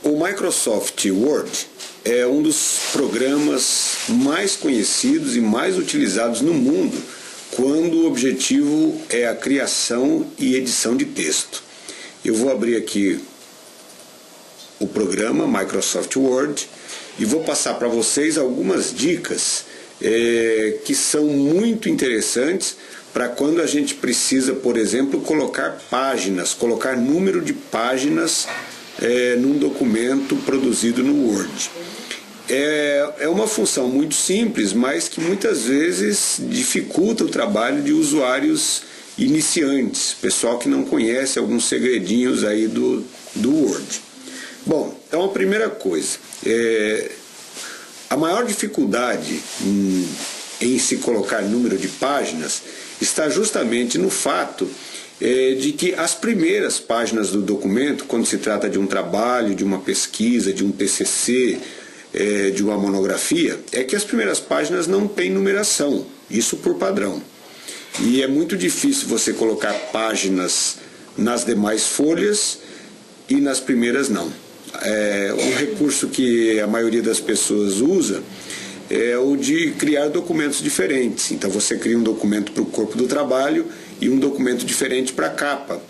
O Microsoft Word é um dos programas mais conhecidos e mais utilizados no mundo quando o objetivo é a criação e edição de texto. Eu vou abrir aqui o programa Microsoft Word e vou passar para vocês algumas dicas que são muito interessantes para quando a gente precisa, por exemplo, colocar páginas, colocar número de páginas num documento produzido no Word. É uma função muito simples, mas que muitas vezes dificulta o trabalho de usuários iniciantes, pessoal que não conhece alguns segredinhos aí do Word. Bom, então a primeira coisa, a maior dificuldade em se colocar número de páginas está justamente no fato de que as primeiras páginas do documento, quando se trata de um trabalho, de uma pesquisa, de um TCC, de uma monografia, é que as primeiras páginas não têm numeração, isso por padrão. E é muito difícil você colocar páginas nas demais folhas e nas primeiras não. Um recurso que a maioria das pessoas usa é o de criar documentos diferentes. Então você cria um documento para o corpo do trabalho e um documento diferente para a capa.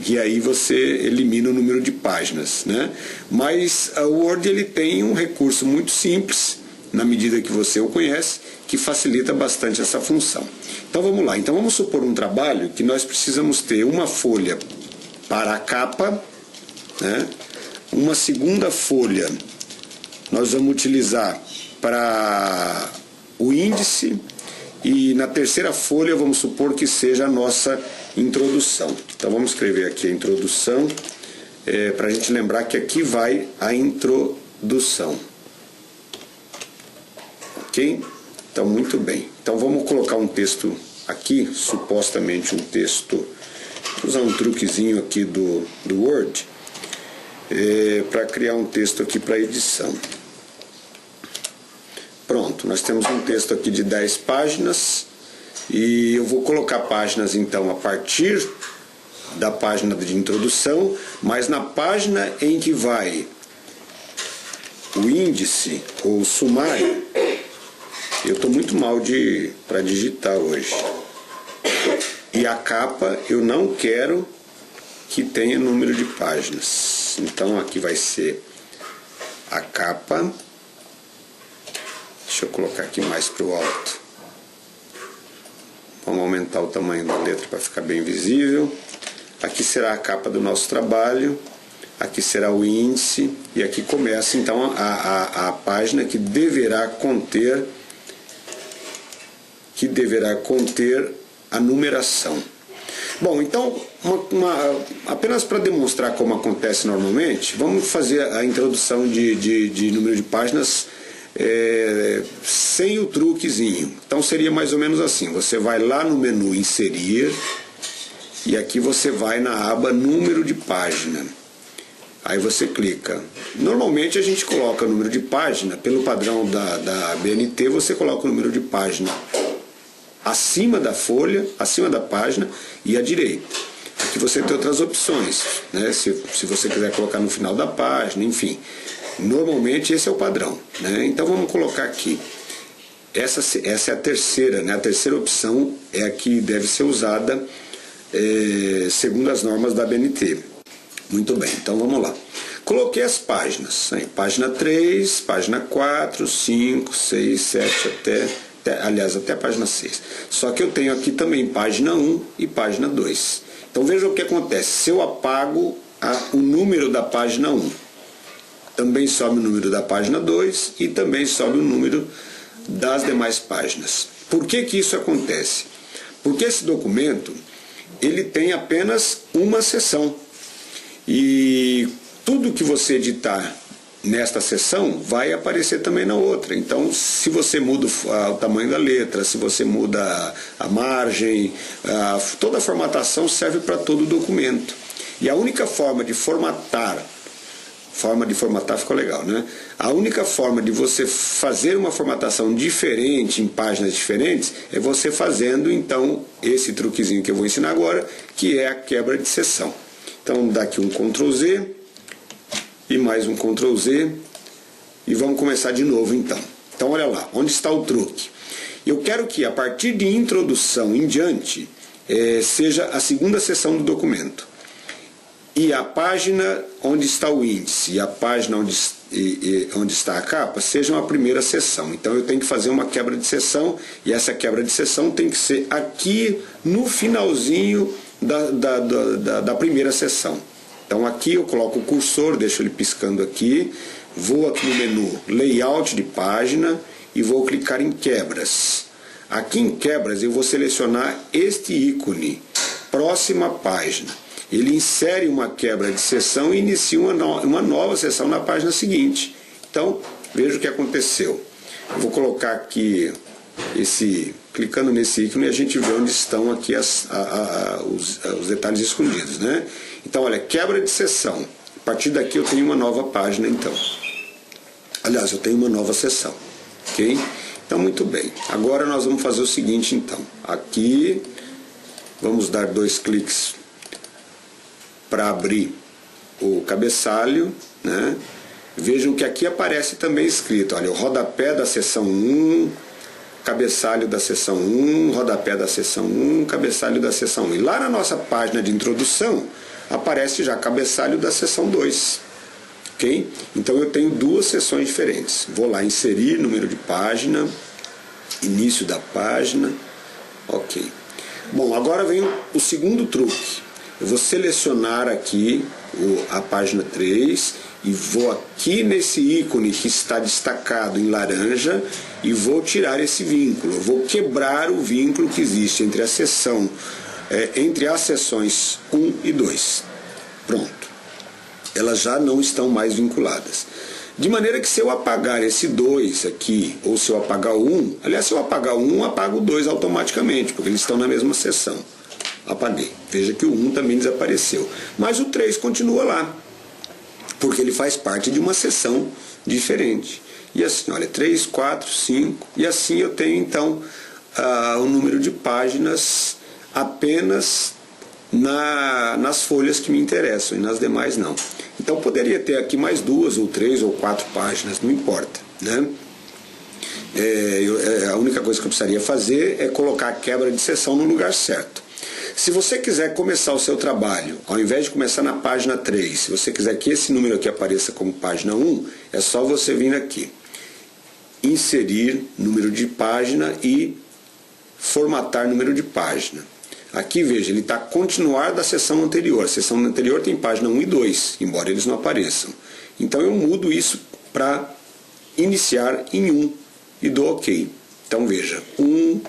E aí você elimina o número de páginas, né? Mas o Word ele tem um recurso muito simples, na medida que você o conhece, que facilita bastante essa função. Então vamos lá. Então vamos supor um trabalho que nós precisamos ter uma folha para a capa, né? Uma segunda folha nós vamos utilizar para o índice e na terceira folha vamos supor que seja a nossa introdução. Então vamos escrever aqui a introdução para a gente lembrar que aqui vai a introdução. Ok? Então muito bem. Então vamos colocar um texto aqui, supostamente um texto, vou usar um truquezinho aqui do Word para criar um texto aqui para edição. Pronto, nós temos um texto aqui de 10 páginas e eu vou colocar páginas então a partir da página de introdução, mas na página em que vai o índice ou o sumário, eu estou muito mal para digitar hoje. E a capa eu não quero que tenha número de páginas. Então aqui vai ser a capa. Deixa eu colocar aqui mais para o alto. Vamos aumentar o tamanho da letra para ficar bem visível. Aqui será a capa do nosso trabalho. Aqui será o índice. E aqui começa então a página que deverá conter a numeração. Bom, então, apenas para demonstrar como acontece normalmente, vamos fazer a introdução de número de páginas sem o truquezinho. Então seria mais ou menos assim: você vai lá no menu inserir e aqui você vai na aba número de página. Aí você clica. Normalmente a gente coloca o número de página, pelo padrão da BNT, você coloca o número de página acima da folha, acima da página e à direita. Aqui você tem outras opções, né? Se você quiser colocar no final da página, enfim. Normalmente esse é o padrão, né? Então vamos colocar aqui. Essa é a terceira, né? A terceira opção é a que deve ser usada segundo as normas da BNT. Muito bem, então vamos lá. Coloquei as páginas, né? Página 3, página 4, 5, 6, 7, até a página 6. Só que eu tenho aqui também página 1 e página 2. Então veja o que acontece. Se eu apago o número da página 1, também sobe o número da página 2 e também sobe o número das demais páginas. Por que isso acontece? Porque esse documento ele tem apenas uma seção. E tudo que você editar nesta seção vai aparecer também na outra. Então, se você muda o tamanho da letra, se você muda a margem, toda a formatação serve para todo o documento. E a única forma de formatar ficou legal, né? A única forma de você fazer uma formatação diferente em páginas diferentes é você fazendo, então, esse truquezinho que eu vou ensinar agora, que é a quebra de seção. Então, dá aqui um Ctrl Z e mais um Ctrl Z, e vamos começar de novo então. Então olha lá, onde está o truque? Eu quero que a partir de introdução em diante, seja a segunda seção do documento. E a página onde está o índice e a página onde está a capa sejam a primeira seção. Então eu tenho que fazer uma quebra de seção, e essa quebra de seção tem que ser aqui no finalzinho da primeira seção. Então aqui eu coloco o cursor, deixo ele piscando aqui, vou aqui no menu Layout de página e vou clicar em Quebras. Aqui em Quebras eu vou selecionar este ícone, Próxima Página. Ele insere uma quebra de seção e inicia uma nova seção na página seguinte. Então, veja o que aconteceu. Eu vou colocar aqui, clicando nesse ícone, a gente vê onde estão aqui os detalhes escondidos, né? Então, olha, quebra de seção. A partir daqui eu tenho uma nova página, então. Aliás, eu tenho uma nova seção, ok? Então, muito bem. Agora nós vamos fazer o seguinte, então. Aqui, vamos dar 2 cliques para abrir o cabeçalho, né? Vejam que aqui aparece também escrito, olha, o rodapé da seção 1, cabeçalho da seção 1, rodapé da seção 1, cabeçalho da seção 1. E lá na nossa página de introdução, aparece já cabeçalho da seção 2. Ok? Então eu tenho 2 seções diferentes. Vou lá, inserir número de página, início da página, ok. Bom, agora vem o segundo truque. Eu vou selecionar aqui a página 3 e vou aqui nesse ícone que está destacado em laranja e vou tirar esse vínculo. Eu vou quebrar o vínculo que existe entre entre as seções 1 e 2. Pronto. Elas já não estão mais vinculadas. De maneira que se eu apagar esse 2 aqui, ou se eu apagar o 1, aliás, se eu apagar o 1, eu apago o 2 automaticamente, porque eles estão na mesma seção. Apaguei. Veja que o 1 também desapareceu. Mas o 3 continua lá, porque ele faz parte de uma seção diferente. E assim, olha, 3, 4, 5, e assim eu tenho então o número de páginas apenas nas folhas que me interessam, e nas demais não. Então poderia ter aqui mais 2, ou 3, ou 4 páginas, não importa, né? A única coisa que eu precisaria fazer é colocar a quebra de seção no lugar certo. Se você quiser começar o seu trabalho, ao invés de começar na página 3, se você quiser que esse número aqui apareça como página 1, é só você vir aqui, inserir número de página e formatar número de página. Aqui, veja, ele está continuar da seção anterior. A seção anterior tem página 1 e 2, embora eles não apareçam. Então eu mudo isso para iniciar em 1 e dou OK. Então veja, 1,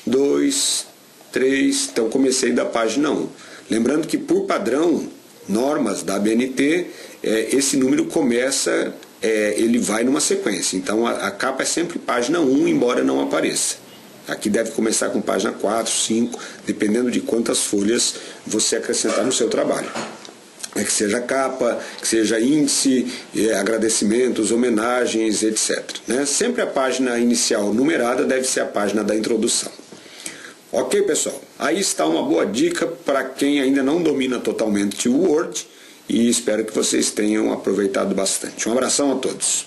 2, 3, então comecei da página 1. Lembrando que por padrão, normas da ABNT, esse número começa, ele vai numa sequência. Então a capa é sempre página 1, embora não apareça. Aqui deve começar com página 4, 5, dependendo de quantas folhas você acrescentar no seu trabalho. Que seja capa, que seja índice, agradecimentos, homenagens, etc. Né? Sempre a página inicial numerada deve ser a página da introdução. Ok, pessoal? Aí está uma boa dica para quem ainda não domina totalmente o Word, e espero que vocês tenham aproveitado bastante. Um abração a todos.